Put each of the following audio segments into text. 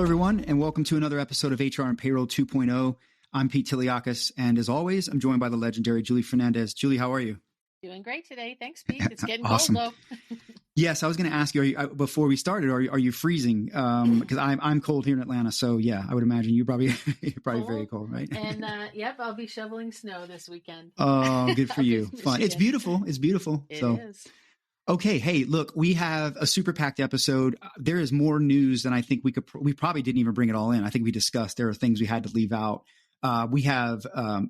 Hello, everyone, and welcome to another episode of HR and Payroll 2.0. I'm Pete Tiliakis, and as always, I'm joined by the legendary Julie Fernandez. Julie, how are you? Doing great today. Thanks, Pete. It's getting Awesome. cold, though. Yes, I was going to ask you before we started. Are you freezing? Because I'm cold here in Atlanta, so yeah, I would imagine you're probably very cold, right? And yep, I'll be shoveling snow this weekend. Oh, good for you! Fun. It's beautiful. It's beautiful. It is. Okay. Hey, look, we have a super packed episode. There is more news than I think we probably didn't even bring it all in. I think we discussed there are things we had to leave out. We have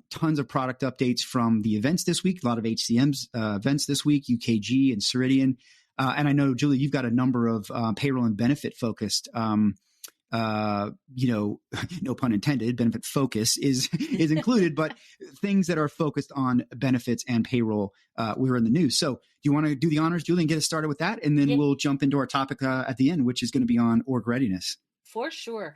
tons of product updates from the events this week, a lot of HCM's events this week, UKG and Ceridian. And I know, Julie, you've got a number of payroll and benefit focused, no pun intended, benefit focus is included, but things that are focused on benefits and payroll were in the news. So do you want to do the honors, Julie, and get us started with that? And then we'll jump into our topic at the end, which is going to be on org readiness. For sure.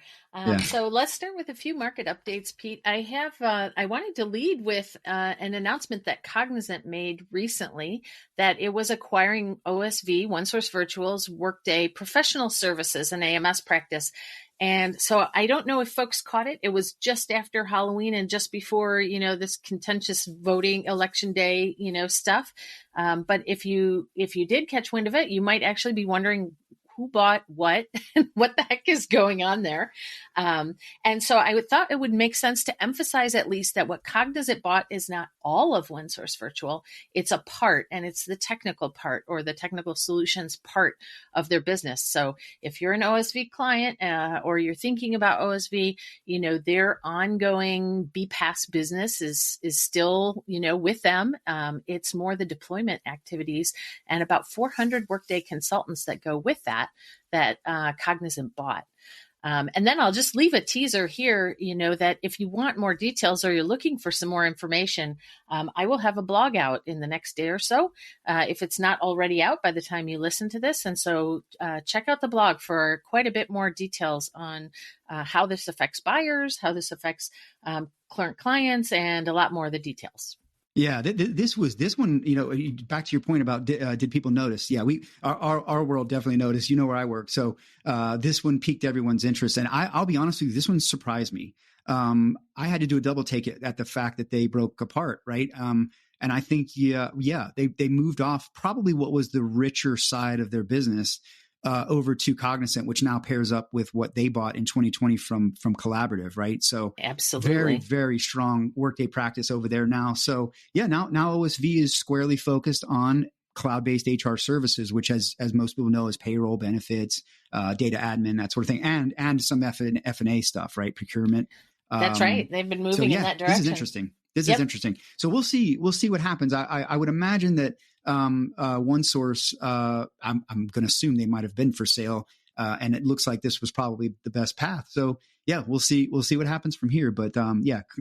So let's start with a few market updates, Pete. I wanted to lead with an announcement that Cognizant made recently that it was acquiring OSV, OneSource Virtual's Workday professional services and AMS practice. And so I don't know if folks caught it. It was just after Halloween and just before, this contentious voting election day, stuff. But if you did catch wind of it, you might actually be wondering who bought what and what the heck is going on there. And so I thought it would make sense to emphasize at least that what Cognizant bought is not all of OneSource Virtual. It's a part, and it's the technical part or the technical solutions part of their business. So if you're an OSV client or you're thinking about OSV, their ongoing BPaaS business is still, with them. It's more the deployment activities and about 400 Workday consultants that go with that Cognizant bought. And then I'll just leave a teaser here, that if you want more details or you're looking for some more information, I will have a blog out in the next day or so, if it's not already out by the time you listen to this. And so check out the blog for quite a bit more details on how this affects buyers, how this affects current clients, and a lot more of the details. Yeah, this one, back to your point about did people notice? Yeah, our world definitely noticed. Where I work. So this one piqued everyone's interest. And I'll be honest with you, this one surprised me. I had to do a double take at the fact that they broke apart, right? And I think, they moved off probably what was the richer side of their business over to Cognizant, which now pairs up with what they bought in 2020 from Collaborative, right? So absolutely, very, very strong Workday practice over there now. So now OSV is squarely focused on cloud-based HR services, which as most people know is payroll, benefits, data admin, that sort of thing, and some F&A stuff, right? Procurement. That's right. They've been moving in that direction. This is interesting. This is interesting. So we'll see what happens. I would imagine that OneSource, I'm going to assume they might have been for sale, and it looks like this was probably the best path. So yeah, we'll see what happens from here. But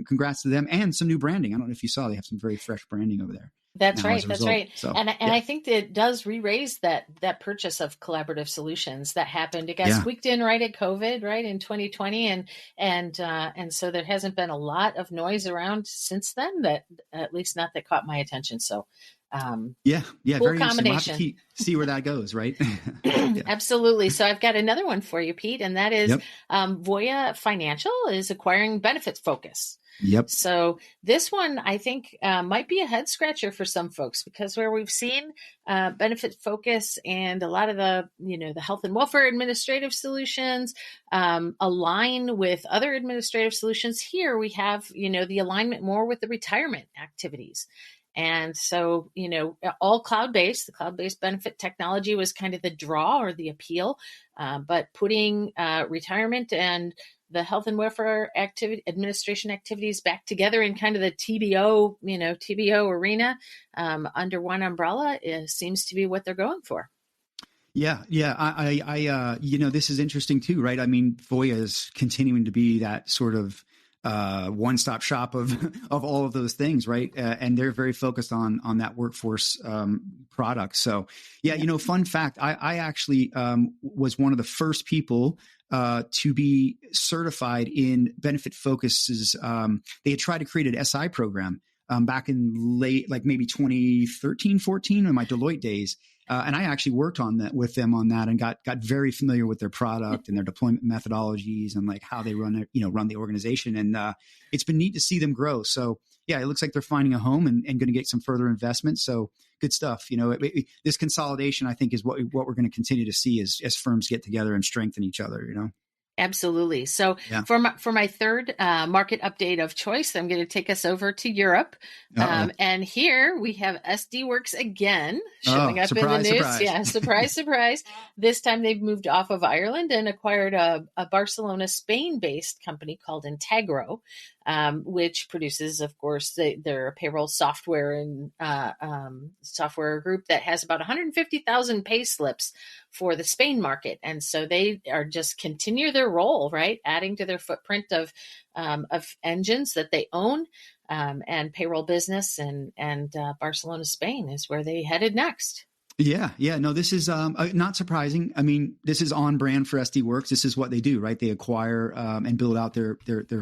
congrats to them and some new branding. I don't know if you saw, they have some very fresh branding over there. That's right. So, and I think that it does re-raise that purchase of collaborative solutions that happened. It got squeaked in right at COVID, right in 2020, and so there hasn't been a lot of noise around since then. That at least not that caught my attention. So. Cool, very combination. We'll have to see where that goes, right? Absolutely. So I've got another one for you, Pete, and that is Voya Financial is acquiring Benefits Focus. Yep. So this one, I think, might be a head scratcher for some folks, because where we've seen Benefit Focus and a lot of the health and welfare administrative solutions align with other administrative solutions, here we have, the alignment more with the retirement activities. And so, all cloud-based, the cloud-based benefit technology was kind of the draw or the appeal, but putting retirement and the health and welfare administration activities back together in kind of the TBO arena under one umbrella seems to be what they're going for. Yeah. I this is interesting too, right? I mean, Voya is continuing to be that sort of one-stop shop of all of those things, right? And they're very focused on that workforce product. So fun fact, I actually was one of the first people to be certified in Benefit Focus's. They had tried to create an SI program back in late, like maybe 2013, 14 in my Deloitte days. And I actually worked on that with them on that and got very familiar with their product and their deployment methodologies and like how they run the organization. And it's been neat to see them grow. So yeah, it looks like they're finding a home and going to get some further investment. So good stuff. This consolidation, I think, is what we're going to continue to see as firms get together and strengthen each other. Absolutely. So for my third market update of choice, I'm going to take us over to Europe. And here we have SD Works again showing up in the news. Surprise. Yeah, surprise, surprise. This time they've moved off of Ireland and acquired a Barcelona, Spain-based company called Integro, which produces, of course, their payroll software and software group that has about 150,000 pay slips for the Spain market. And so they are just continue their role, right? Adding to their footprint of engines that they own, and payroll business and Barcelona, Spain is where they headed next. Yeah. No, this is not surprising. I mean, this is on brand for SD Works. This is what they do, right? They acquire and build out their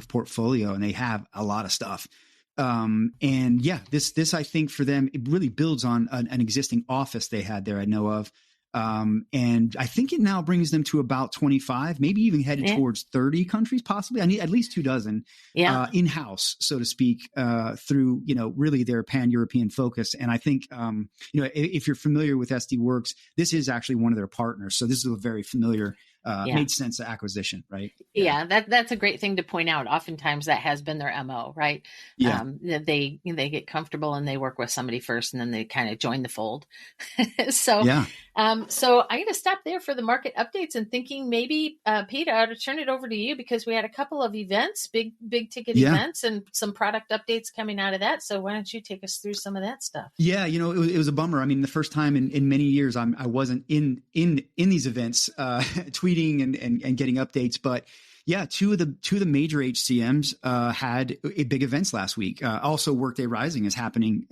portfolio, and they have a lot of stuff. And yeah, this I think for them, it really builds on an existing office they had there, I know of. And I think it now brings them to about 25, maybe even headed towards 30 countries, possibly. I need at least 24 in-house, so to speak, through, really their pan-European focus. And I think, if you're familiar with SD Works, this is actually one of their partners. So this is a very familiar, made sense acquisition, right? Yeah, that's a great thing to point out. Oftentimes that has been their MO, right? Yeah. They get comfortable and they work with somebody first, and then they kind of join the fold. So I'm going to stop there for the market updates and thinking maybe, Pete, I ought to turn it over to you because we had a couple of events, big ticket events, and some product updates coming out of that. So why don't you take us through some of that stuff? Yeah, it was a bummer. I mean, the first time in many years I wasn't in these events, tweeting and getting updates, but yeah, two of the major HCMs had big events last week. Also, Workday Rising is happening,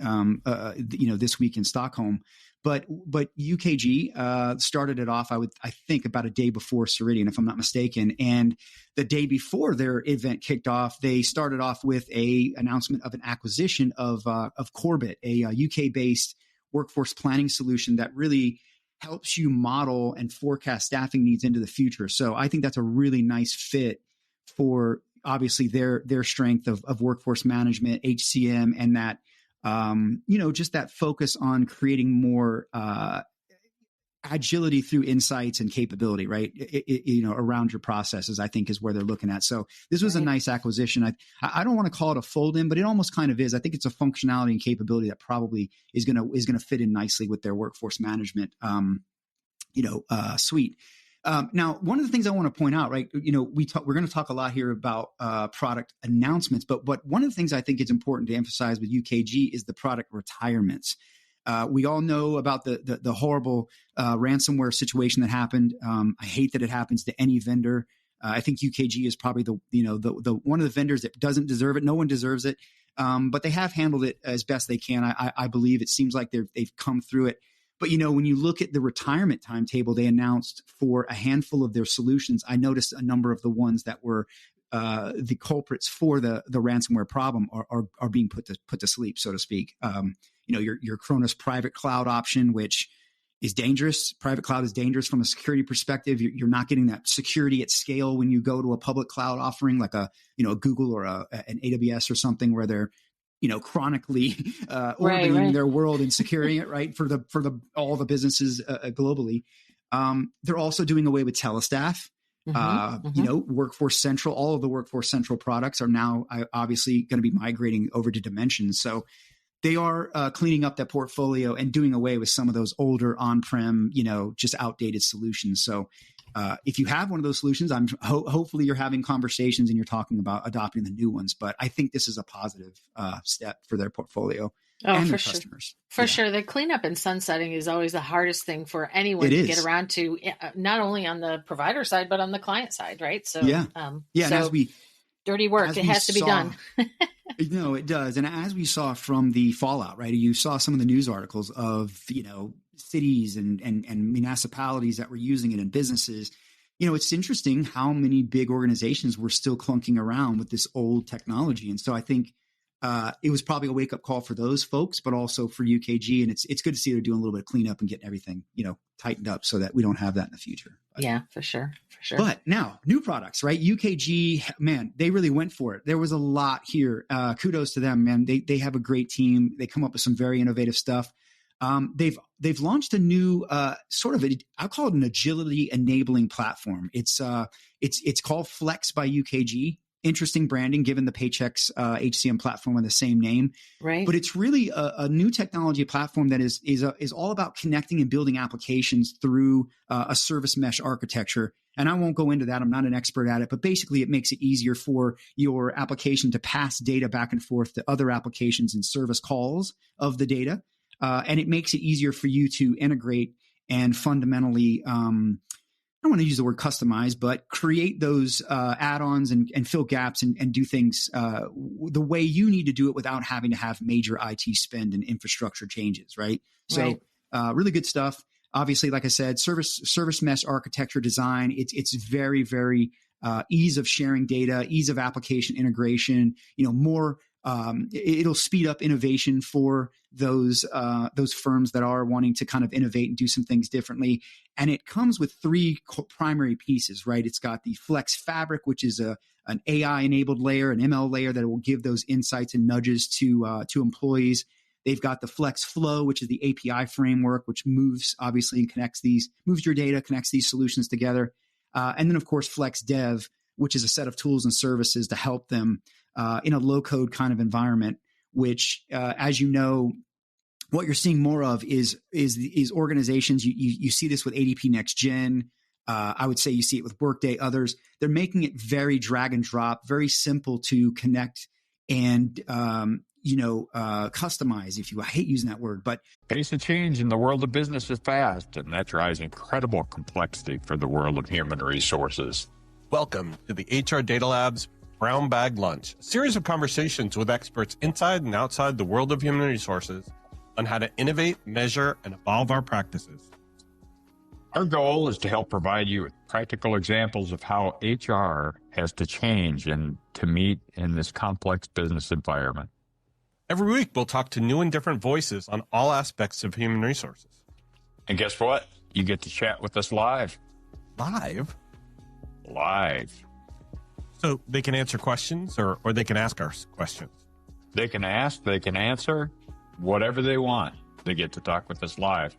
this week in Stockholm. But UKG started it off, I think, about a day before Ceridian, if I'm not mistaken. And the day before their event kicked off, they started off with a announcement of an acquisition of Corbett, a UK-based workforce planning solution that really helps you model and forecast staffing needs into the future. So I think that's a really nice fit for obviously their strength of workforce management, HCM, and that just that focus on creating more agility through insights and capability, right? Around your processes, I think is where they're looking at. So this was a nice acquisition. I don't want to call it a fold in, but it almost kind of is. I think it's a functionality and capability that probably is going to fit in nicely with their workforce management, suite. Now, one of the things I want to point out, right? We're going to talk a lot here about product announcements, but one of the things I think it's important to emphasize with UKG is the product retirements. We all know about the horrible ransomware situation that happened. I hate that it happens to any vendor. I think UKG is probably the one of the vendors that doesn't deserve it. No one deserves it, but they have handled it as best they can. I believe it seems like they've come through it. But, when you look at the retirement timetable they announced for a handful of their solutions, I noticed a number of the ones that were the culprits for the ransomware problem are being put to sleep, so to speak. Your Kronos private cloud option, which is dangerous. Private cloud is dangerous from a security perspective. You're not getting that security at scale when you go to a public cloud offering like a Google or an AWS or something where they're chronically orbiting their world and securing it, right, for all the businesses globally. They're also doing away with Telestaff. Workforce Central. All of the Workforce Central products are now obviously going to be migrating over to Dimensions. So they are cleaning up that portfolio and doing away with some of those older on-prem, just outdated solutions. So if you have one of those solutions, hopefully you're having conversations and you're talking about adopting the new ones. But I think this is a positive step for their portfolio and their customers. For sure. The cleanup and sunsetting is always the hardest thing for anyone to get around to, not only on the provider side, but on the client side, right? So, and as dirty work, it has to be done. No, it does. And as we saw from the fallout, right, you saw some of the news articles of, cities and municipalities that were using it in businesses. It's interesting how many big organizations were still clunking around with this old technology. And so I think it was probably a wake up call for those folks, but also for UKG. And it's good to see they're doing a little bit of cleanup and getting everything, tightened up so that we don't have that in the future. Yeah, for sure. But now new products, right? UKG, man, they really went for it. There was a lot here. Kudos to them, man. They have a great team. They come up with some very innovative stuff. They've launched a new I'll call it an agility enabling platform. It's called Flex by UKG. Interesting branding given the Paychex HCM platform with the same name. Right. But it's really a new technology platform that is all about connecting and building applications through a service mesh architecture. And I won't go into that. I'm not an expert at it, but basically it makes it easier for your application to pass data back and forth to other applications and service calls of the data. And it makes it easier for you to integrate and fundamentally, I don't want to use the word customize, but create those add-ons and fill gaps and do things the way you need to do it without having to have major IT spend and infrastructure changes, right? So really good stuff. Obviously, like I said, service mesh architecture design, it's very, very ease of sharing data, ease of application integration, more it'll speed up innovation for those firms that are wanting to kind of innovate and do some things differently. And it comes with three primary pieces, right? It's got the Flex Fabric, which is an AI-enabled layer, an ML layer that will give those insights and nudges to employees. They've got the Flex Flow, which is the API framework, which moves obviously and moves your data, connects these solutions together. And then, of course, Flex Dev, which is a set of tools and services to help them in a low-code kind of environment, which, as you know, what you're seeing more of is organizations. You see this with ADP Next Gen. I would say you see it with Workday, others. They're making it very drag and drop, very simple to connect and customize. If you, I hate using that word, but pace of change in the world of business is fast, and that drives incredible complexity for the world of human resources. Welcome to the HR Data Lab's Brown Bag Lunch, a series of conversations with experts inside and outside the world of human resources on how to innovate, measure, and evolve our practices. Our goal is to help provide you with practical examples of how HR has to change and to meet in this complex business environment. Every week, we'll talk to new and different voices on all aspects of human resources. And guess what? You get to chat with us live. Live? Live. So they can answer questions or they can ask us questions. They can ask, they can answer, whatever they want. They get to talk with us live.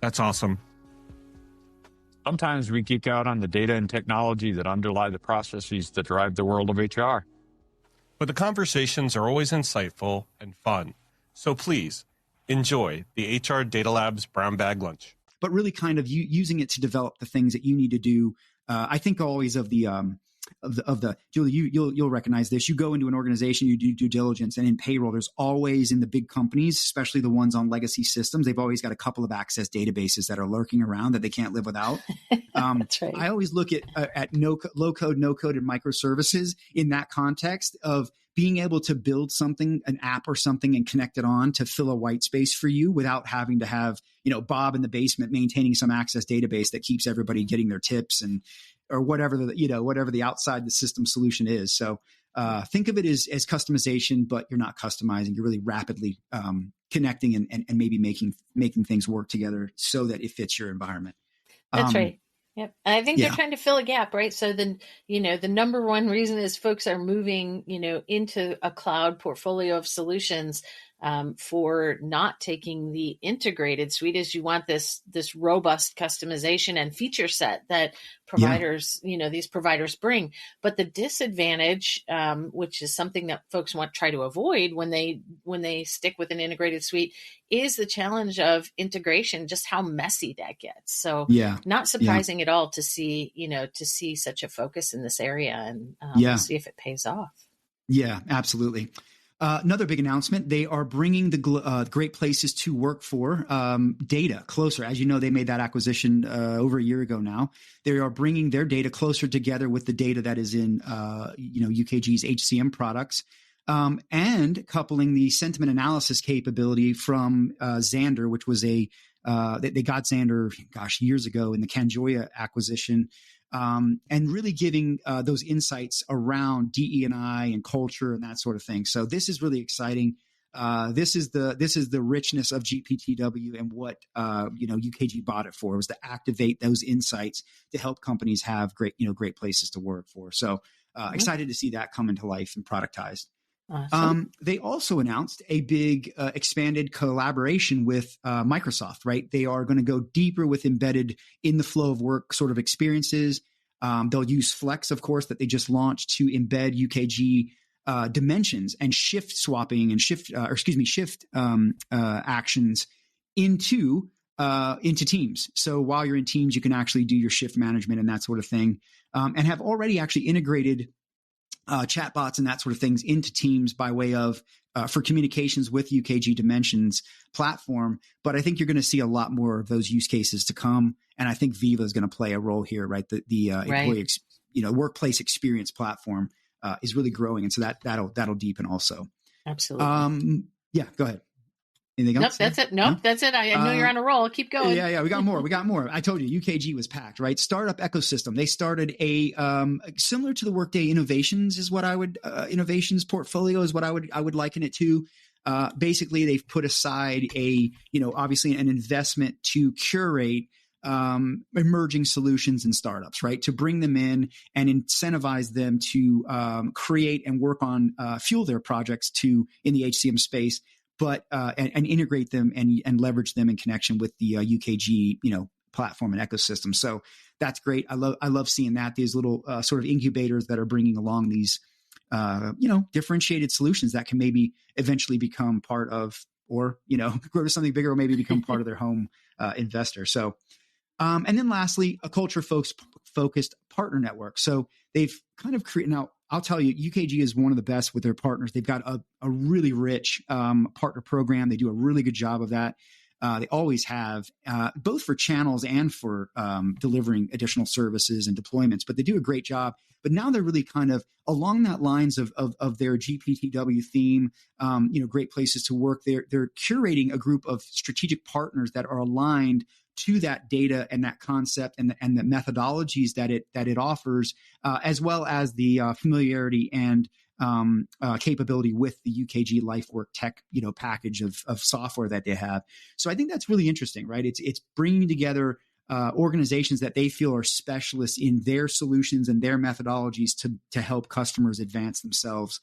That's awesome. Sometimes we geek out on the data and technology that underlie the processes that drive the world of HR. But the conversations are always insightful and fun. So please enjoy the HR Data Lab's Brown Bag Lunch. But really kind of using it to develop the things that you need to do. I think always of the Julie, you'll recognize this. You go into an organization, you do due diligence, and in payroll, there's always in the big companies, especially the ones on legacy systems, they've always got a couple of access databases that are lurking around that they can't live without. That's right. I always look at low code, no code, and microservices in that context of being able to build something, an app or something, and connect it on to fill a white space for you without having to have, Bob in the basement maintaining some access database that keeps everybody getting their tips or whatever the outside the system solution is. So think of it as customization, but you're not customizing. You're really rapidly connecting and maybe making things work together so that it fits your environment. That's right. Yep. I think they're trying to fill a gap, right? So then, the number one reason is folks are moving, into a cloud portfolio of solutions for not taking the integrated suite, is you want this robust customization and feature set that providers, these providers bring. But the disadvantage, which is something that folks try to avoid when they stick with an integrated suite, is the challenge of integration, just how messy that gets. So not surprising at all to see such a focus in this area, and we'll see if it pays off. Yeah, absolutely. Another big announcement, they are bringing the Great Places to Work for data closer. As you know, they made that acquisition over a year ago now. They are bringing their data closer together with the data that is in UKG's HCM products, and coupling the sentiment analysis capability from Xandr, which was they got Xandr, years ago in the Kanjoya acquisition. and really giving those insights around DE&I and culture and that sort of thing. So this is really exciting. This is the richness of GPTW and what UKG bought it for, was to activate those insights to help companies have great places to work for. So excited to see that come into life and productized. Awesome. They also announced a big expanded collaboration with Microsoft, right? They are going to go deeper with embedded in the flow of work sort of experiences. They'll use Flex, of course, that they just launched to embed UKG dimensions and shift swapping and shift actions into Teams. So while you're in Teams, you can actually do your shift management and that sort of thing, and have already actually integrated chatbots and that sort of things into Teams by way of for communications with UKG Dimensions platform. But I think you're going to see a lot more of those use cases to come, and I think Viva is going to play a role here, right? The employee workplace experience platform is really growing, and so that'll deepen also. Absolutely. Yeah, go ahead. Anything else? Nope, that's it. Nope, that's it. I know you're on a roll. Keep going. Yeah, we got more. I told you, UKG was packed, right? Startup ecosystem. They started a similar to the Workday Innovations Innovations portfolio is what I would liken it to. Basically, they've put aside obviously an investment to curate emerging solutions and startups, right? To bring them in and incentivize them to create and work on fuel their projects in the HCM space, but and integrate them and leverage them in connection with the UKG platform and ecosystem. So that's great. I love seeing that, these little sort of incubators that are bringing along these differentiated solutions that can maybe eventually become part of, or grow to something bigger, or maybe become part of their home investor. So and then lastly, a culture focused partner network. So they've kind of created, now I'll tell you, UKG is one of the best with their partners. They've got a really rich partner program. They do a really good job of that. They always have, both for channels and for delivering additional services and deployments, but they do a great job. But now they're really kind of along that lines of their GPTW theme, great places to work. They're curating a group of strategic partners that are aligned to that data and that concept and the methodologies that it offers, as well as the familiarity and capability with the UKG LifeWork tech, package of software that they have. So I think that's really interesting, right? It's bringing together organizations that they feel are specialists in their solutions and their methodologies to help customers advance themselves,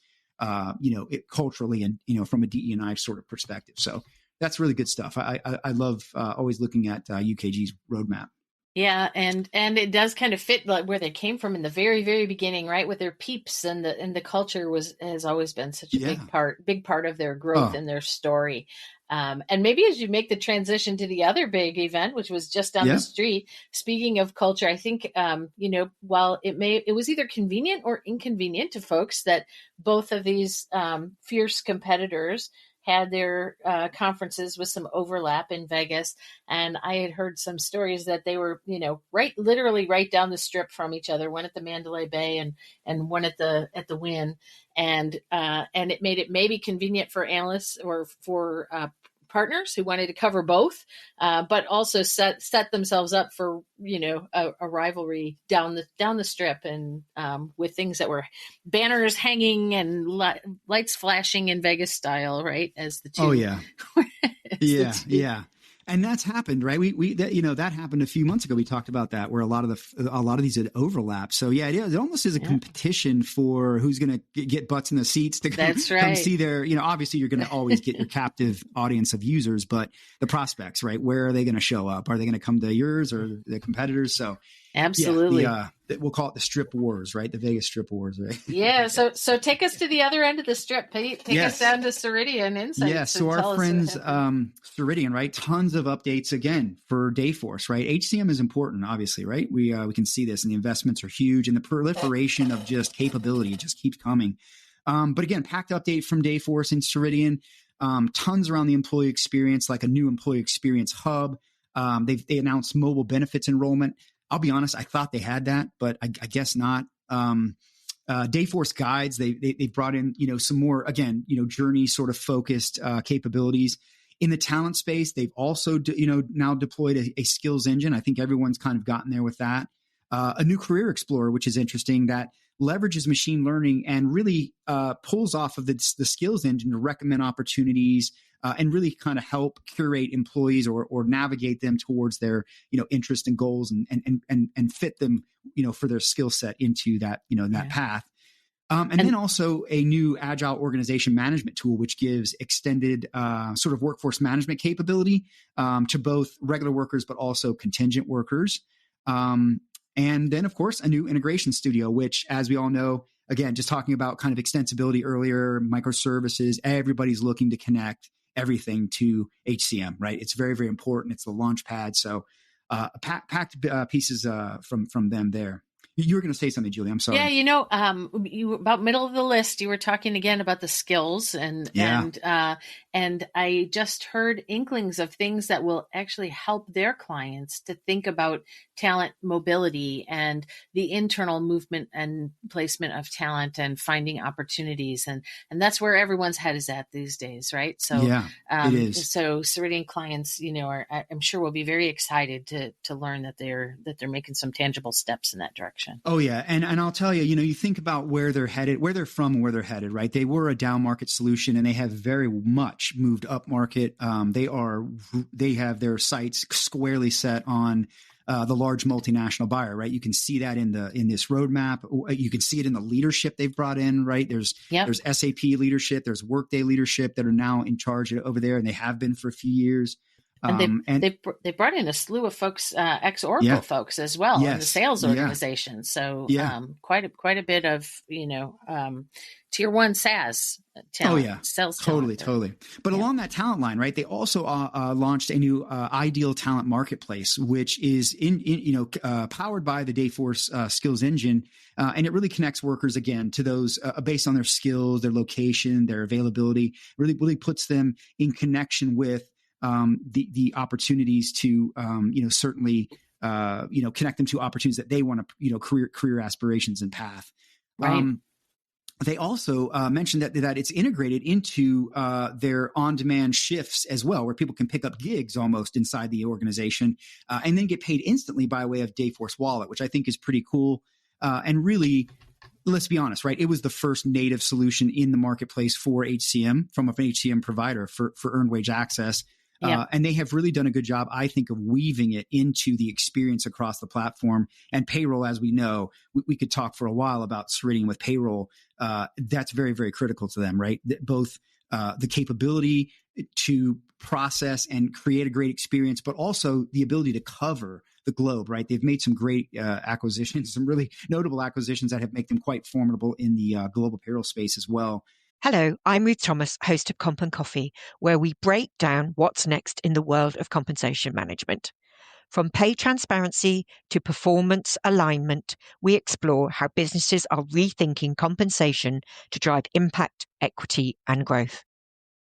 culturally and from a DE&I sort of perspective. So that's really good stuff. I love always looking at UKG's roadmap. Yeah, and it does kind of fit like where they came from in the very, very beginning, right? With their peeps and the culture has always been such a big part of their growth and their story. And maybe as you make the transition to the other big event, which was just down the street, speaking of culture, I think, while it was either convenient or inconvenient to folks that both of these fierce competitors had their conferences with some overlap in Vegas. And I had heard some stories that they were, literally right down the strip from each other, one at the Mandalay Bay and one at the Wynn. And it made it maybe convenient for analysts or for partners who wanted to cover both, but also set themselves up for a rivalry down the strip, and with things that were banners hanging and lights flashing in Vegas style, right? As the two. Oh yeah, yeah. And that's happened, right? That happened a few months ago. We talked about that, where a lot of these had overlapped. So yeah, it almost is a competition for who's going to get butts in the seats to come see their, obviously you're going to always get your captive audience of users, but the prospects, right? Where are they going to show up? Are they going to come to yours or the competitors? So absolutely. We'll call it the strip wars, right? The Vegas strip wars, right? Yeah. So take us to the other end of the strip, Pete. Take us down to Ceridian Insights. Yeah. So our friends, Ceridian, right? Tons of updates again for Dayforce, right? HCM is important, obviously, right? We can see this, and the investments are huge, and the proliferation of just capability just keeps coming. But again, packed update from Dayforce and Ceridian. Tons around the employee experience, like a new employee experience hub. They announced mobile benefits enrollment. I'll be honest, I thought they had that, but I guess not. Dayforce guides, they brought in, some more, again, journey sort of focused capabilities. In the talent space, they've also, now deployed a skills engine. I think everyone's kind of gotten there with that. A new career explorer, which is interesting, that leverages machine learning and really pulls off of the skills engine to recommend opportunities and really kind of help curate employees or navigate them towards their interest and goals and fit them for their skill set into that that path. And then also a new agile organization management tool, which gives extended sort of workforce management capability to both regular workers, but also contingent workers. And then, of course, a new integration studio, which, as we all know, again, just talking about kind of extensibility earlier, microservices, everybody's looking to connect everything to HCM, right? It's very, very important. It's the launch pad. So packed pieces from them there. You were going to say something, Julie. I'm sorry. Yeah, you about middle of the list. You were talking again about the skills, and I just heard inklings of things that will actually help their clients to think about talent mobility and the internal movement and placement of talent and finding opportunities, and that's where everyone's head is at these days, right? So it is. So Ceridian clients, I'm sure will be very excited to learn that they're making some tangible steps in that direction. Oh yeah. And I'll tell you, you think about where they're headed, where they're from and where they're headed, right? They were a down market solution and they have very much moved up market. They have their sights squarely set on the large multinational buyer, right? You can see that in this roadmap. You can see it in the leadership they've brought in, right? There's SAP leadership, there's Workday leadership that are now in charge over there, and they have been for a few years. And they brought in a slew of folks, ex-Oracle folks as well in the sales organization. So quite a bit of tier one SaaS talent, sales talent. Totally. But along that talent line, right? They also launched a new ideal talent marketplace, which is powered by the Dayforce skills engine, and it really connects workers again to those based on their skills, their location, their availability. Really puts them in connection with the opportunities to certainly connect them to opportunities that they want to career aspirations and path. Right. They also mentioned that it's integrated into their on-demand shifts as well, where people can pick up gigs almost inside the organization and then get paid instantly by way of Dayforce Wallet, which I think is pretty cool. And really, let's be honest, right? It was the first native solution in the marketplace for HCM from an HCM provider for earned wage access. And they have really done a good job, I think, of weaving it into the experience across the platform. And payroll, as we know, we could talk for a while about Ceridian with payroll. That's very, very critical to them, right? Both the capability to process and create a great experience, but also the ability to cover the globe, right? They've made some great acquisitions, some really notable acquisitions that have made them quite formidable in the global payroll space as well. Hello, I'm Ruth Thomas, host of Comp and Coffee, where we break down what's next in the world of compensation management. From pay transparency to performance alignment, we explore how businesses are rethinking compensation to drive impact, equity, and growth.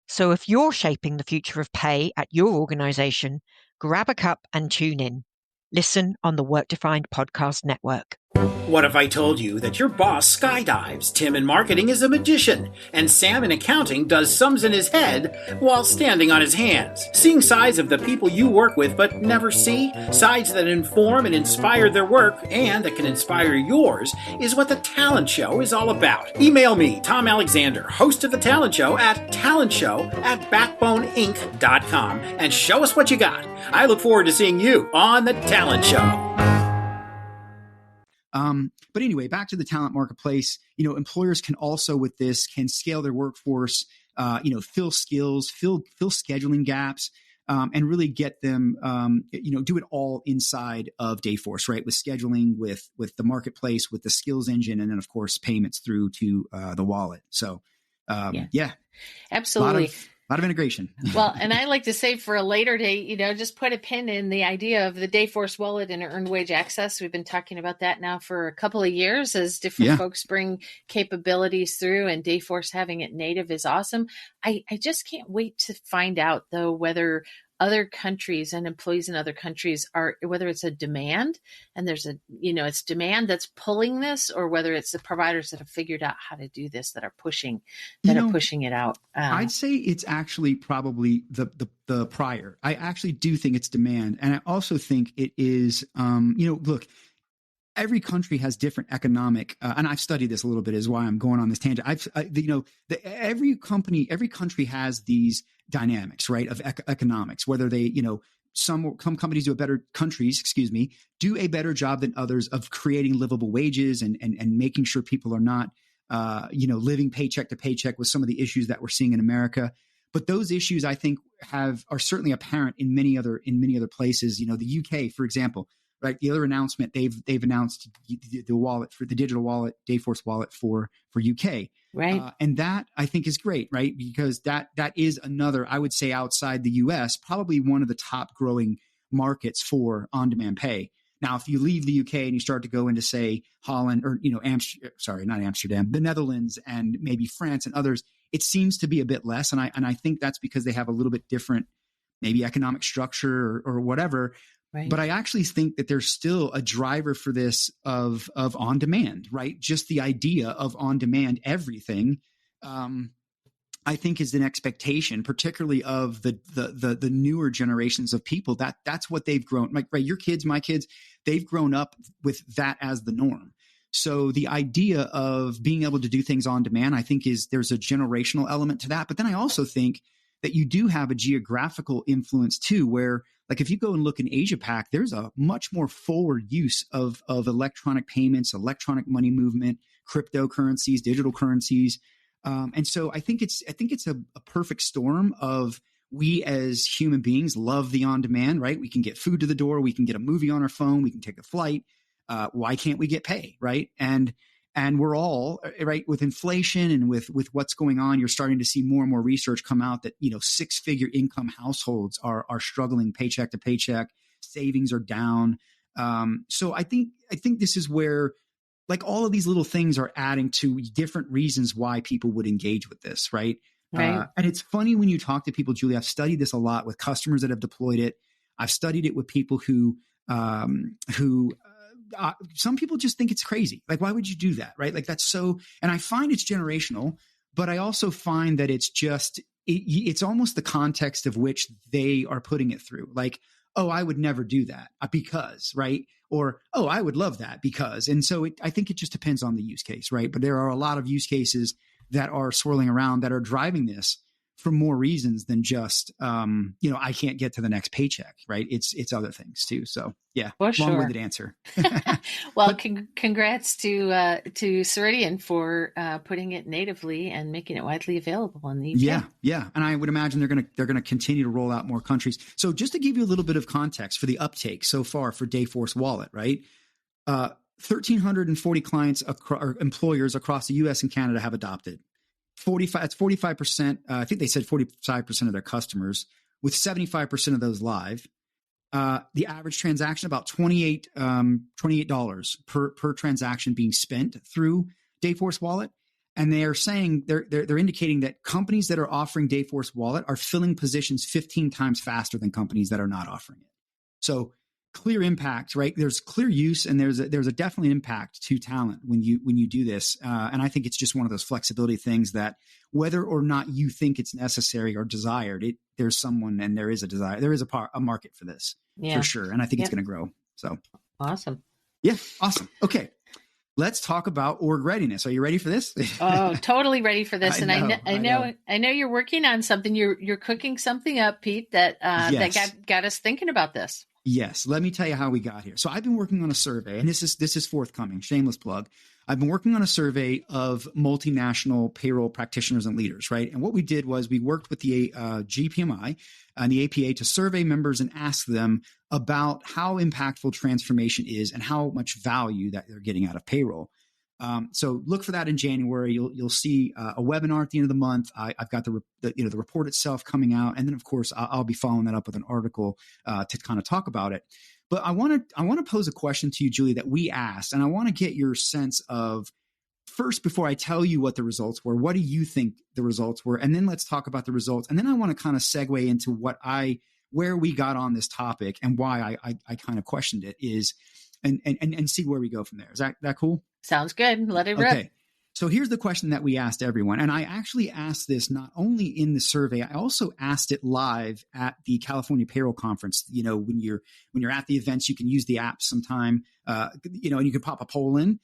So if you're shaping the future of pay at your organization, grab a cup and tune in. Listen on the Work Defined Podcast Network. What if I told you that your boss skydives, Tim in marketing is a magician, and Sam in accounting does sums in his head while standing on his hands? Seeing sides of the people you work with but never see, sides that inform and inspire their work and that can inspire yours, is what The Talent Show is all about. Email me, Tom Alexander, host of The Talent Show, at talentshow@backboneinc.com and show us what you got. I look forward to seeing you on The Talent Show. But anyway, back to the talent marketplace, employers can also with this can scale their workforce, fill skills, fill scheduling gaps, and really get them, do it all inside of Dayforce, right? With scheduling, with the marketplace, with the skills engine, and then of course payments through to the wallet. So, absolutely. A lot of integration. Well, and I like to say for a later date, just put a pin in the idea of the Dayforce wallet and earned wage access. We've been talking about that now for a couple of years as different folks bring capabilities through, and Dayforce having it native is awesome. I just can't wait to find out, though, whether other countries and employees in other countries whether it's a demand and there's it's demand that's pulling this, or whether it's the providers that have figured out how to do this that are pushing it out. I'd say it's actually probably the prior. I actually do think it's demand. And I also think it is, look, every country has different economic, and I've studied this a little bit, is why I'm going on this tangent. Every country has these dynamics, right, of economics, whether they, some companies do a better job than others of creating livable wages and making sure people are not, living paycheck to paycheck with some of the issues that we're seeing in America. But those issues, I think, are certainly apparent in many other places. The UK, for example, right? The other announcement, they've announced the wallet for the digital wallet, Dayforce wallet for UK, right? And that I think is great, right? Because that is another, I would say, outside the US, probably one of the top growing markets for on-demand pay. Now, if you leave the UK and you start to go into, say, Holland or not Amsterdam, the Netherlands, and maybe France and others, it seems to be a bit less, and I think that's because they have a little bit different, maybe economic structure or whatever. Right. But I actually think that there's still a driver for this of on demand, right? Just the idea of on demand everything, I think, is an expectation, particularly of the newer generations of people. That's what they've grown. Like, right, your kids, my kids, they've grown up with that as the norm. So the idea of being able to do things on demand, I think, there's a generational element to that. But then I also think that you do have a geographical influence too, where, like, if you go and look in Asia Pac, there's a much more forward use of electronic payments, electronic money movement, cryptocurrencies, digital currencies. And so I think it's a perfect storm of, we as human beings love the on demand, right? We can get food to the door. We can get a movie on our phone. We can take a flight. Why can't we get pay, right? And we're all, right, with inflation and with what's going on, you're starting to see more and more research come out that, 6-figure income households are struggling paycheck to paycheck. Savings are down. So I think this is where, like, all of these little things are adding to different reasons why people would engage with this, right? Right. And it's funny when you talk to people, Julie. I've studied this a lot with customers that have deployed it. I've studied it with people who some people just think it's crazy. Like, why would you do that? Right? Like, that's so, and I find it's generational, but I also find that it's almost the context of which they are putting it through. Like, oh, I would never do that because, right? Or, oh, I would love that because. And so I think it just depends on the use case, right? But there are a lot of use cases that are swirling around that are driving this for more reasons than just, I can't get to the next paycheck, right? It's other things too. So yeah, long-winded answer. Well, congrats to Ceridian for putting it natively and making it widely available in the UK. Yeah, and I would imagine they're gonna continue to roll out more countries. So just to give you a little bit of context for the uptake so far for Dayforce Wallet, right? 1,340 clients or employers across the U.S. and Canada have adopted. 45%. I think they said 45% of their customers, with 75% of those live. The average transaction, about $28 per transaction being spent through Dayforce Wallet. And they are saying they're indicating that companies that are offering Dayforce Wallet are filling positions 15 times faster than companies that are not offering it. So clear impact, right? There's clear use, and there's a definitely impact to talent when you do this. And I think it's just one of those flexibility things that, whether or not you think it's necessary or desired, there's someone and there is a desire. There is a market for this for sure. And I think it's going to grow. So awesome. Yeah. Awesome. Okay. Let's talk about org readiness. Are you ready for this? Oh, totally ready for this. I know you're working on something. You're cooking something up, Pete, that got us thinking about this. Yes. Let me tell you how we got here. So I've been working on a survey, and this is forthcoming. Shameless plug. I've been working on a survey of multinational payroll practitioners and leaders, right? And what we did was we worked with the GPMI and the APA to survey members and ask them about how impactful transformation is and how much value that they're getting out of payroll. So look for that in January. You'll see a webinar at the end of the month. I've got the report itself coming out, and then of course I'll be following that up with an article to kind of talk about it. But I want to pose a question to you, Julie, that we asked, and I want to get your sense of, first, before I tell you what the results were, what do you think the results were, and then let's talk about the results, and then I want to kind of segue into where we got on this topic and why I kind of questioned it is, and see where we go from there. Is that cool? Sounds good. Let it rip. Okay. So here's the question that we asked everyone. And I actually asked this not only in the survey, I also asked it live at the California Payroll Conference. When you're at the events, you can use the app sometime, and you can pop a poll in.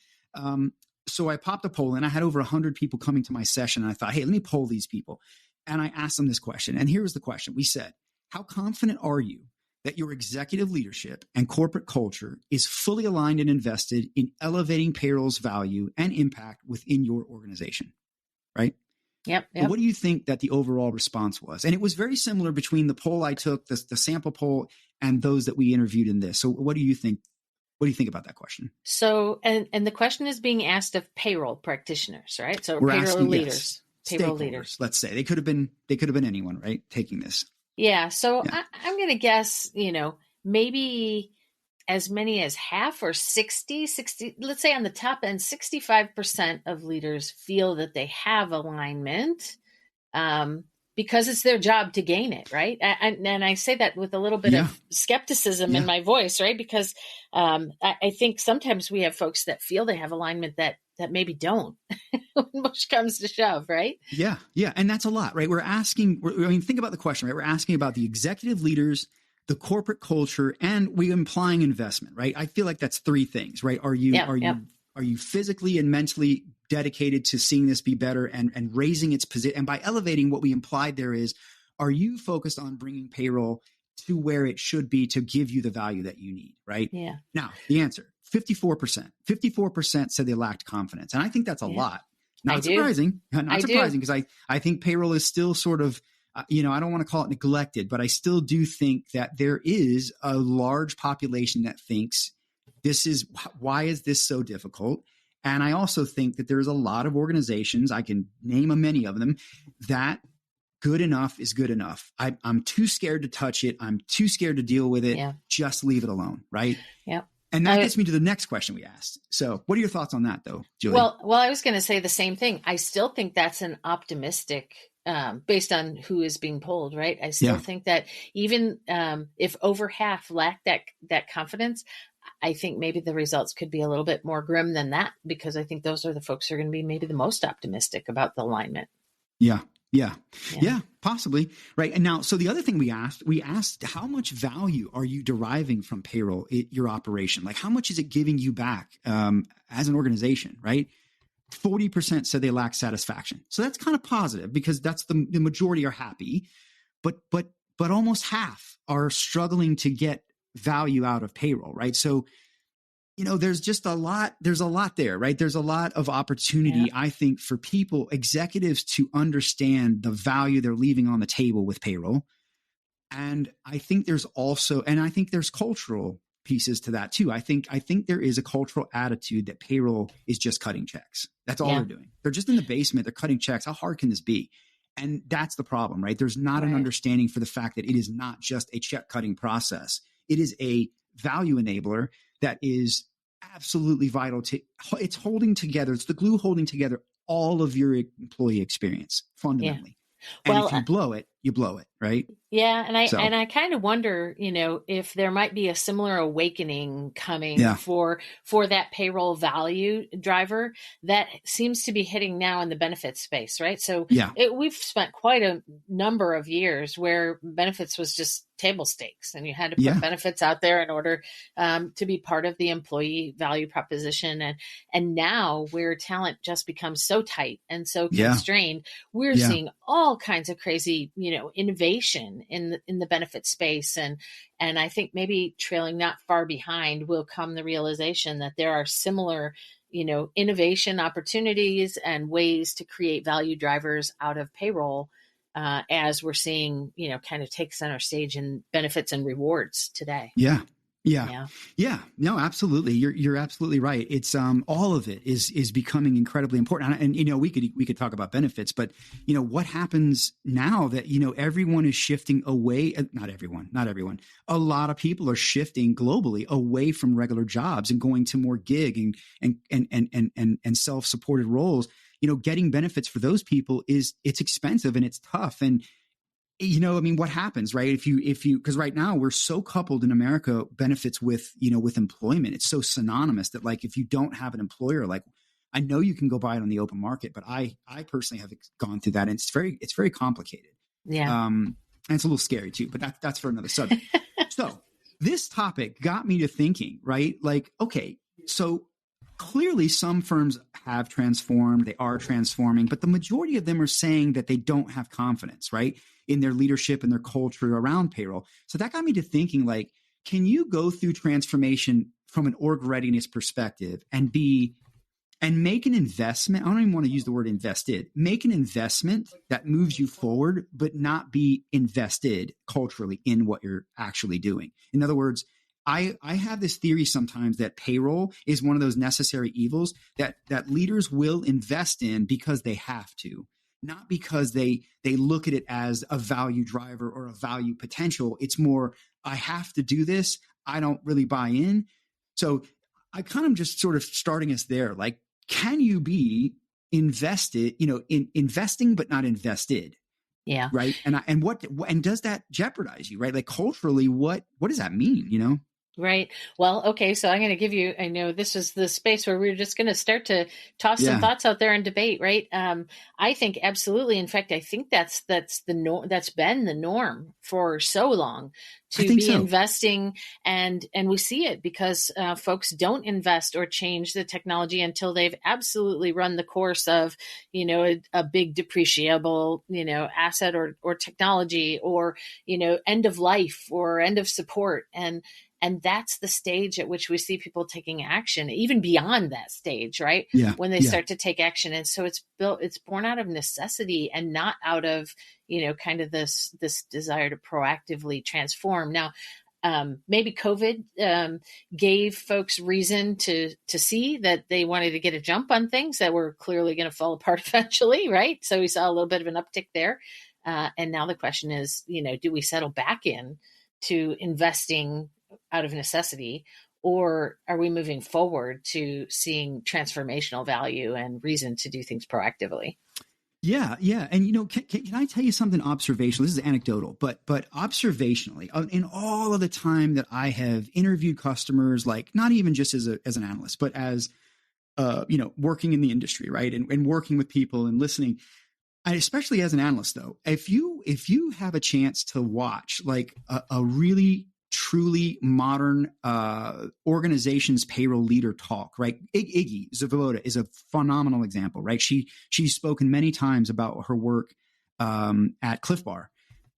So I popped a poll in. I had over 100 people coming to my session. And I thought, hey, let me poll these people. And I asked them this question. And here was the question. We said, how confident are you that your executive leadership and corporate culture is fully aligned and invested in elevating payroll's value and impact within your organization? Right? Yep. But what do you think that the overall response was? And it was very similar between the poll I took, the sample poll, and those that we interviewed in this. So what do you think? What do you think about that question? So, and the question is being asked of payroll practitioners, right? So We're payroll asking, leaders, yes, payroll leaders. Let's say they could have been anyone, right? Taking this. Yeah. So I'm going to guess, maybe as many as half or 60, let's say on the top end, 65% of leaders feel that they have alignment because it's their job to gain it, right? And I say that with a little bit of skepticism in my voice, right? Because I think sometimes we have folks that feel they have alignment that maybe don't when push comes to shove, right? Yeah. And that's a lot, right? Think about the question, right? We're asking about the executive leaders, the corporate culture, and we're implying investment, right? I feel like that's three things, right? Are you physically and mentally dedicated to seeing this be better and raising its position? And by elevating, what we implied there is, are you focused on bringing payroll to where it should be to give you the value that you need, right? Yeah. Now, the answer, 54% said they lacked confidence. And I think that's a lot. Not surprising because I think payroll is still sort of, I don't want to call it neglected, but I still do think that there is a large population that thinks why is this so difficult? And I also think that there's a lot of organizations, I can name many of them, that good enough is good enough. I'm too scared to touch it. I'm too scared to deal with it. Yeah. Just leave it alone, right? Yeah. And that gets me to the next question we asked. So what are your thoughts on that, though, Julie? Well, I was going to say the same thing. I still think that's an optimistic, based on who is being polled, right? I still think that even if over half lack that confidence, I think maybe the results could be a little bit more grim than that, because I think those are the folks who are going to be maybe the most optimistic about the alignment. Yeah, possibly. Right. And now, so the other thing we asked how much value are you deriving from payroll, your operation? Like, how much is it giving you back as an organization? Right. 40% said they lack satisfaction. So that's kind of positive, because that's the majority are happy, but almost half are struggling to get value out of payroll. Right. So, there's just there's a lot there, right? There's a lot of opportunity, I think, for executives to understand the value they're leaving on the table with payroll. And I think there's cultural pieces to that too. I think there is a cultural attitude that payroll is just cutting checks. That's all they're doing. They're just in the basement. They're cutting checks. How hard can this be? And that's the problem, right? There's not an understanding for the fact that it is not just a check cutting process. It is a value enabler that is absolutely vital it's holding together. It's the glue holding together all of your employee experience fundamentally. And if you blow it, you blow it, right? Yeah. And I kind of wonder, if there might be a similar awakening coming for that payroll value driver that seems to be hitting now in the benefits space, right? So we've spent quite a number of years where benefits was just table stakes, and you had to put benefits out there in order to be part of the employee value proposition. And now where talent just becomes so tight and so constrained, we're seeing all kinds of crazy, innovation in the benefit space. And I think maybe trailing not far behind will come the realization that there are similar, innovation opportunities and ways to create value drivers out of payroll, as we're seeing, kind of take center stage in benefits and rewards today. Yeah. No, absolutely. You're absolutely right. It's all of it is becoming incredibly important. And we could talk about benefits, but what happens now that everyone is shifting away. Not everyone. A lot of people are shifting globally away from regular jobs and going to more gig and self-supported roles. Getting benefits for those people it's expensive and it's tough. And what happens, right? If you, because right now we're so coupled in America, benefits with employment, it's so synonymous that, like, if you don't have an employer, like, I know you can go buy it on the open market, but I personally have gone through that, and it's very complicated. Yeah. And it's a little scary too, but that's for another subject. So this topic got me to thinking, right? Like, okay, so clearly some firms have transformed, they are transforming, but the majority of them are saying that they don't have confidence, right, in their leadership and their culture around payroll. So that got me to thinking, like, can you go through transformation from an org readiness perspective and make an investment? I don't even want to use the word invested. Make an investment that moves you forward, but not be invested culturally in what you're actually doing. In other words, I have this theory sometimes that payroll is one of those necessary evils that leaders will invest in because they have to, not because they look at it as a value driver or a value potential. It's more, I have to do this. I don't really buy in. So I kind of just sort of starting us there, like, can you be invested, in investing, but not invested? Yeah. Right. And does that jeopardize you? Right. Like culturally, what does that mean? Right. Well, okay. So I'm going to give you, I know this is the space where we're just going to start to toss some thoughts out there and debate, right? I think absolutely. In fact, I think that's the norm. That's been the norm for so long, to be investing. And we see it because folks don't invest or change the technology until they've absolutely run the course of, a big depreciable, asset or technology, or, end of life or end of support. And that's the stage at which we see people taking action, even beyond that stage, right? Yeah. When they start to take action. And so it's born out of necessity and not out of, kind of this desire to proactively transform. Now, maybe COVID gave folks reason to see that they wanted to get a jump on things that were clearly going to fall apart eventually, right? So we saw a little bit of an uptick there. And now the question is, do we settle back in to investing out of necessity, or are we moving forward to seeing transformational value and reason to do things proactively? Yeah. And, can I tell you something observational? This is anecdotal, but observationally, in all of the time that I have interviewed customers, like not even just as an analyst, but as, working in the industry, right. And working with people and listening, and especially as an analyst though, if you have a chance to watch like a really truly modern organization's payroll leader talk, right? Iggy Zavoda is a phenomenal example, right? She's spoken many times about her work at Cliff Bar.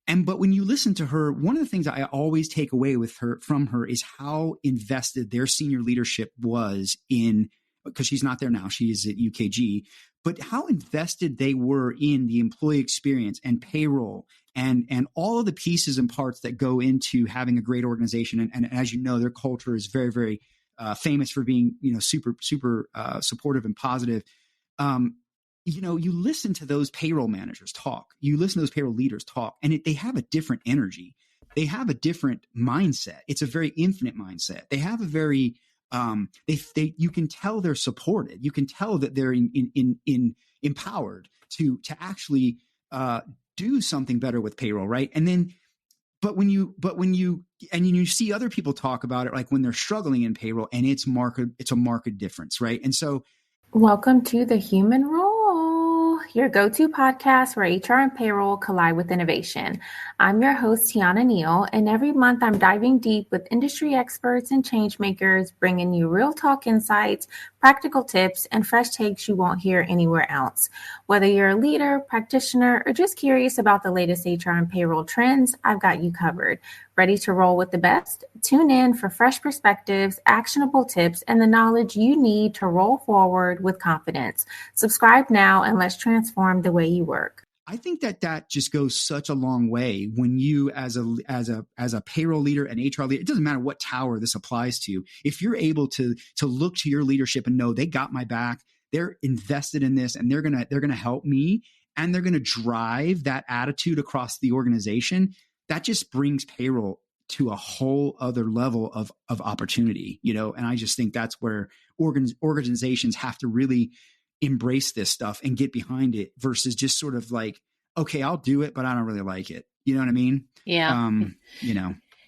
But when you listen to her, one of the things I always take away from her is how invested their senior leadership was in, because she's not there now, she's at UKG, but how invested they were in the employee experience and payroll and all of the pieces and parts that go into having a great organization. And as you know, their culture is very, very famous for being, super, super supportive and positive. You listen to those payroll managers talk, you listen to those payroll leaders talk, and they have a different energy. They have a different mindset. It's a very infinite mindset. They have a very, you can tell they're supported. You can tell that they're empowered to actually do something better with payroll, right? And then, but when you see other people talk about it, like when they're struggling in payroll, and it's a marked difference, right? And so, welcome to The Human Role, your go-to podcast where HR and payroll collide with innovation. I'm your host, Tiana Neal, and every month I'm diving deep with industry experts and change makers, bringing you real talk insights, practical tips, and fresh takes you won't hear anywhere else. Whether you're a leader, practitioner, or just curious about the latest HR and payroll trends, I've got you covered. Ready to roll with the best? Tune in for fresh perspectives, actionable tips, and the knowledge you need to roll forward with confidence. Subscribe now and let's transform the way you work. I think that just goes such a long way when you, as a payroll leader and HR leader, it doesn't matter what tower this applies to. If you're able to look to your leadership and know they got my back, they're invested in this, and they're gonna help me, and they're gonna drive that attitude across the organization, that just brings payroll to a whole other level of opportunity, And I just think that's where organizations have to really embrace this stuff and get behind it versus just sort of like, okay, I'll do it, but I don't really like it. You know what I mean? Yeah.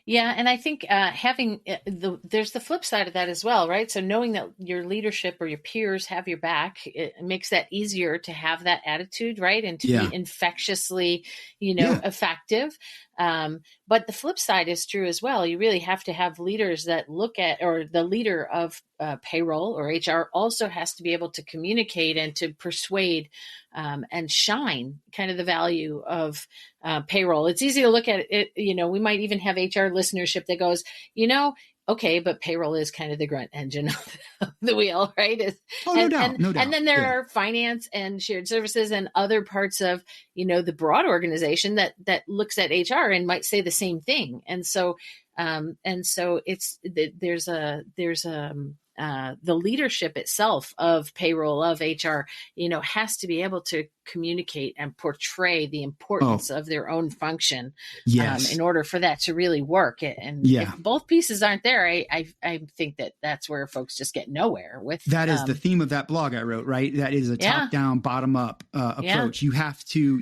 Yeah, and I think having there's the flip side of that as well, right? So knowing that your leadership or your peers have your back, it makes that easier to have that attitude, right? And to be infectiously, effective. But the flip side is true as well. You really have to have leaders that look at, or the leader of payroll or HR also has to be able to communicate and to persuade and shine kind of the value of payroll. It's easy to look at it. We might even have HR listenership that goes, okay, but payroll is kind of the grunt engine of the wheel, right? No doubt. And then there are finance and shared services and other parts of, the broad organization that looks at HR and might say the same thing. And so it's the leadership itself of payroll, of HR, has to be able to communicate and portray the importance of their own function in order for that to really work. And if both pieces aren't there, I think that's where folks just get nowhere with. That is the theme of that blog I wrote, right? That is a top down, bottom up approach. You have to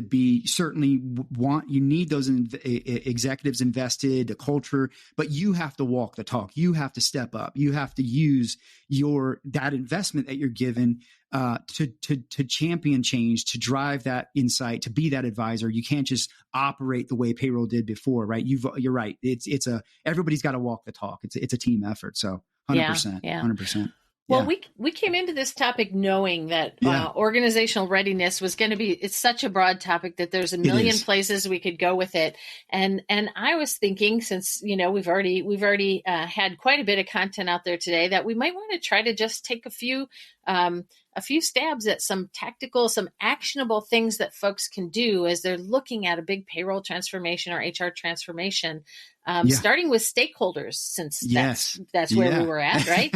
be you need those executives invested, a culture, but you have to walk the talk. You have to step up. You have to use that investment that you're given to champion change, to drive that insight, to be that advisor. You can't just operate the way payroll did before, right? You're right. Everybody's got to walk the talk. It's a team effort. So 100%, 100%. Well, we came into this topic knowing that organizational readiness was going to be, it's such a broad topic that there's a million places we could go with it. And I was thinking, since, we've already had quite a bit of content out there today, that we might want to try to just take a few stabs at some actionable things that folks can do as they're looking at a big payroll transformation or HR transformation, starting with stakeholders, since that's where we were at, right?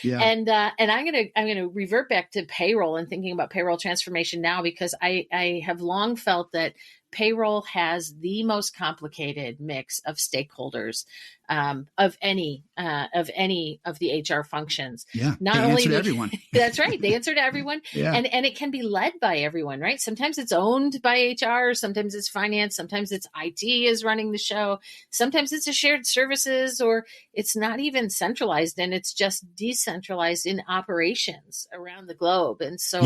And I'm gonna revert back to payroll and thinking about payroll transformation now, because I have long felt that payroll has the most complicated mix of stakeholders of any of the HR functions. Not only to everyone. That's right. They answer to everyone. And it can be led by everyone, right? Sometimes it's owned by HR, sometimes it's finance, sometimes it's IT is running the show, sometimes it's a shared services, or it's not even centralized and it's just decentralized in operations around the globe. And so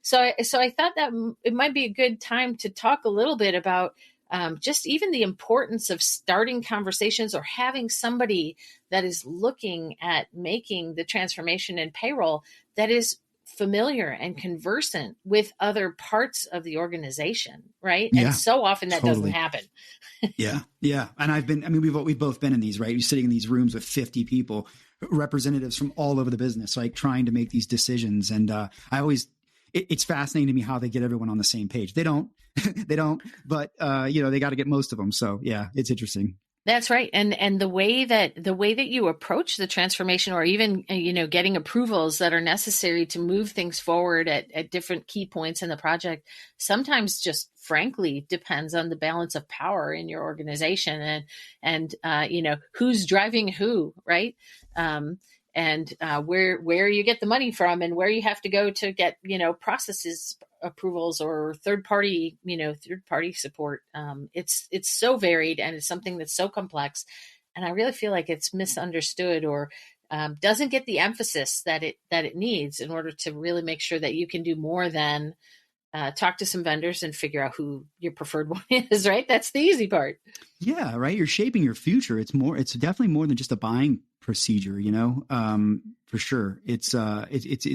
So I thought that it might be a good time to talk a little bit about just even the importance of starting conversations or having somebody that is looking at making the transformation in payroll that is familiar and conversant with other parts of the organization, right? And so often that doesn't happen. And we've both been in these, right? You're sitting in these rooms with 50 people, representatives from all over the business, like trying to make these decisions. And it's fascinating to me how they get everyone on the same page. They don't, but they got to get most of them. So it's interesting. That's right. And the way that you approach the transformation, or even, getting approvals that are necessary to move things forward at different key points in the project, sometimes just frankly depends on the balance of power in your organization and who's driving who, right? And where you get the money from and where you have to go to get, processes approvals or third party support. It's so varied, and it's something that's so complex. And I really feel like it's misunderstood or doesn't get the emphasis that it needs in order to really make sure that you can do more than talk to some vendors and figure out who your preferred one is, right? That's the easy part. Yeah, right. You're shaping your future. It's definitely more than just a buying procedure, for sure. It's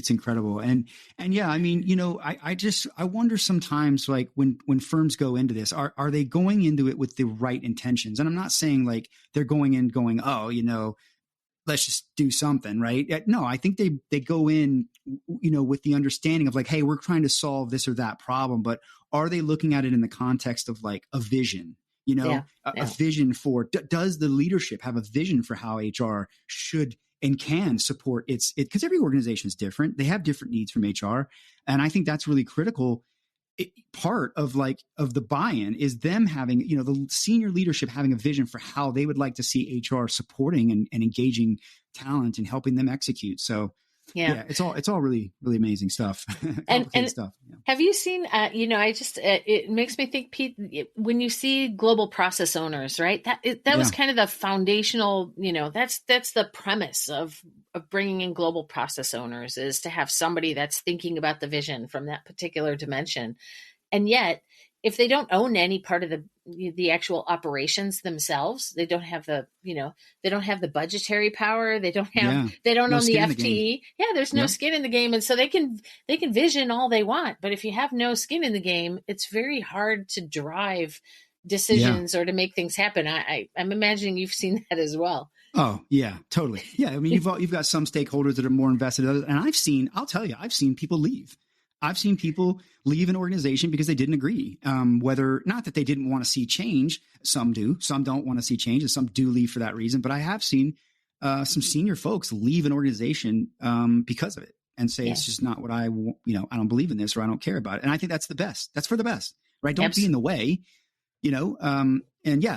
incredible. And I wonder sometimes, like when firms go into this, are they going into it with the right intentions? And I'm not saying like they're going in going, let's just do something, right? No, I think they go in, with the understanding of like, hey, we're trying to solve this or that problem, but are they looking at it in the context of like a vision? A vision for, does the leadership have a vision for how HR should and can support it? Because every organization is different. They have different needs from HR. And I think that's really critical. Part of the buy-in is them having, the senior leadership having a vision for how they would like to see HR supporting and engaging talent and helping them execute. So Yeah. It's all really, really amazing stuff. and stuff. Yeah. Have you seen, it makes me think, Pete, when you see global process owners, right? That was kind of the foundational, that's the premise of bringing in global process owners, is to have somebody that's thinking about the vision from that particular dimension. And yet, if they don't own any part of the actual operations themselves, they don't have the budgetary power. They don't own the FTE. There's no skin in the game. And so they can vision all they want. But if you have no skin in the game, it's very hard to drive decisions or to make things happen. I'm imagining you've seen that as well. Oh yeah, totally. Yeah. I mean, you've got some stakeholders that are more invested in others. And I've seen people leave. I've seen people leave an organization because they didn't agree. Whether not that they didn't want to see change, some do, some don't want to see change, and some do leave for that reason. But I have seen some senior folks leave an organization because of it and say it's just not what I don't believe in this, or I don't care about it. And I think that's the best. That's for the best, right? Don't be in the way, And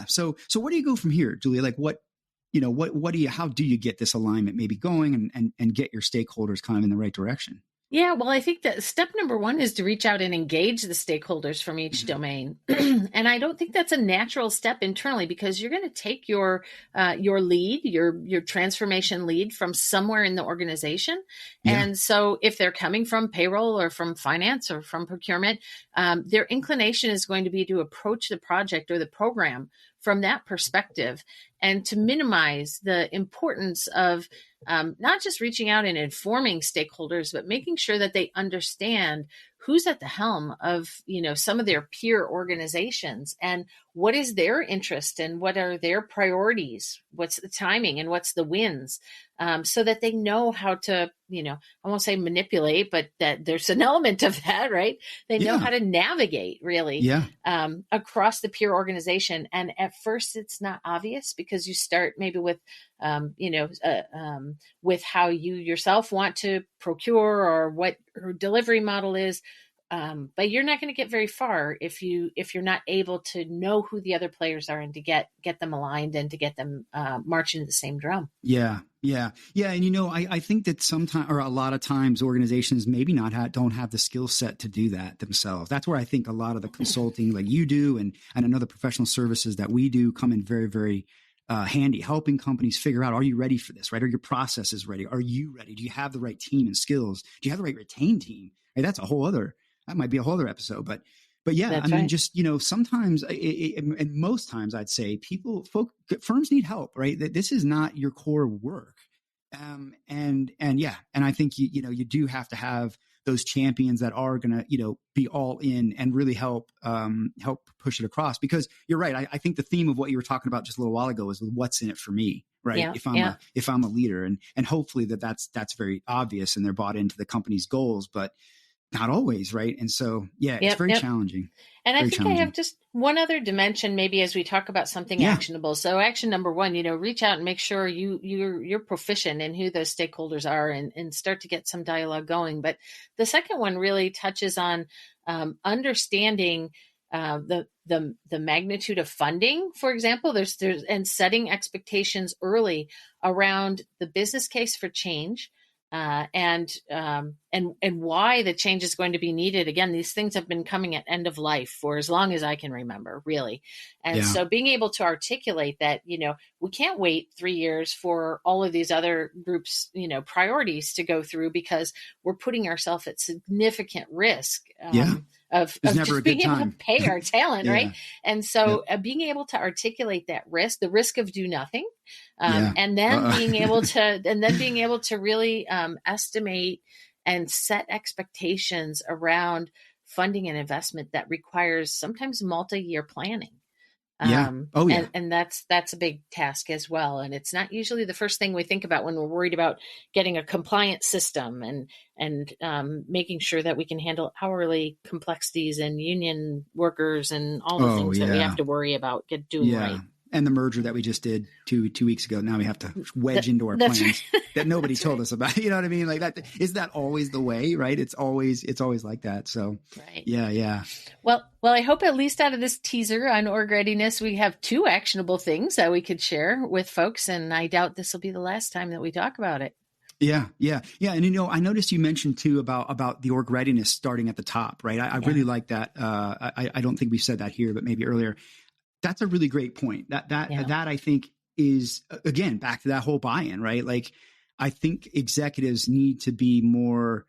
so where do you go from here, Julia? Like how do you get this alignment maybe going and get your stakeholders kind of in the right direction? Yeah, well, I think that step number one is to reach out and engage the stakeholders from each domain. And I don't think that's a natural step internally, because you're going to take your lead, your transformation lead from somewhere in the organization. Yeah. And so if they're coming from payroll or from finance or from procurement, their inclination is going to be to approach the project or the program from that perspective, and to minimize the importance of not just reaching out and informing stakeholders, but making sure that they understand who's at the helm of, some of their peer organizations, and what is their interest and what are their priorities, what's the timing and what's the wins, so that they know how to, I won't say manipulate, but that there's an element of that, right? They know how to navigate really across the peer organization. And at first it's not obvious, because you start maybe with, with how you yourself want to procure or what her delivery model is. But you're not going to get very far if you're not able to know who the other players are, and to get them aligned and to get them marching to the same drum. Yeah. And I think that sometimes, or a lot of times, organizations maybe don't have the skill set to do that themselves. That's where I think a lot of the consulting, like you do, and I know the professional services that we do, come in very, very handy, helping companies figure out, are you ready for this, right? Are your processes ready? Are you ready? Do you have the right team and skills? Do you have the right retained team? Right? That might be a whole other episode, but yeah, that's right. Just, sometimes and most times I'd say firms need help, right? That this is not your core work. And I think, you do have to have those champions that are going to, be all in and really help push it across, because you're right. I think the theme of what you were talking about just a little while ago is what's in it for me, right? Yeah, if I'm a leader, and hopefully that's very obvious and they're bought into the company's goals, but not always, right? And so, it's very challenging. And I think I have just one other dimension, maybe, as we talk about something actionable. So action number one, reach out and make sure you're proficient in who those stakeholders are, and start to get some dialogue going. But the second one really touches on understanding the magnitude of funding, for example. There's and setting expectations early around the business case for change. And why the change is going to be needed. Again, these things have been coming at end of life for as long as I can remember, really. And so being able to articulate that, we can't wait 3 years for all of these other groups, priorities to go through, because we're putting ourselves at significant risk. Of just being able to pay our talent, right? And so being able to articulate that risk, the risk of do nothing, and then being able to really estimate and set expectations around funding and investment that requires sometimes multi-year planning. And that's a big task as well. And it's not usually the first thing we think about when we're worried about getting a compliance system and making sure that we can handle hourly complexities and union workers and all the things that we have to worry about doing right. And the merger that we just did two weeks ago, now we have to wedge into our plans that nobody told us about. You know what I mean? Like that, is that always the way, right? It's always like that. So yeah. Well, I hope at least out of this teaser on org readiness, we have 2 actionable things that we could share with folks. And I doubt this will be the last time that we talk about it. Yeah. And, I noticed you mentioned too about the org readiness starting at the top, right? I really like that. I don't think we said that here, but maybe earlier. That's a really great point. That I think is, again, back to that whole buy-in, right? Like, I think executives need to be more,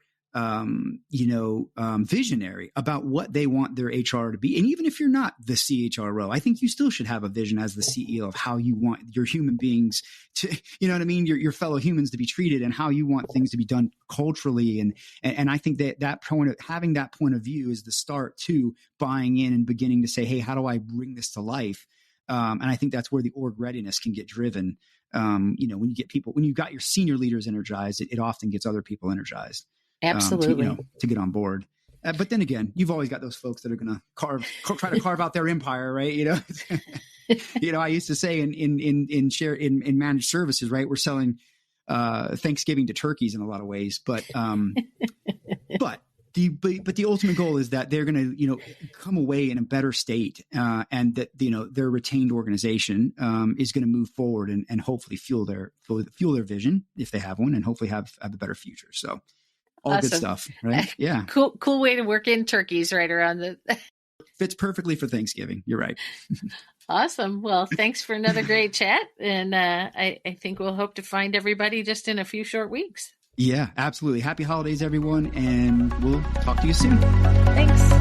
visionary about what they want their HR to be. And even if you're not the CHRO, I think you still should have a vision as the CEO of how you want your human beings to, your fellow humans to be treated, and how you want things to be done culturally. And I think that point of having that point of view is the start to buying in and beginning to say, hey, how do I bring this to life? And I think that's where the org readiness can get driven. When you got your senior leaders energized, it often gets other people energized. Absolutely. To get on board. But then again, you've always got those folks that are going to try to carve out their empire, right? I used to say in managed services, right? We're selling Thanksgiving to turkeys in a lot of ways, but the ultimate goal is that they're going to, come away in a better state, and that, their retained organization is going to move forward and hopefully fuel their vision if they have one, and hopefully have a better future. So. All awesome. Good stuff, right? Yeah. Cool way to work in turkeys right around the. Fits perfectly for Thanksgiving. You're right. Awesome. Well, thanks for another great chat. And I think we'll hope to find everybody just in a few short weeks. Yeah, absolutely. Happy holidays, everyone. And we'll talk to you soon. Thanks.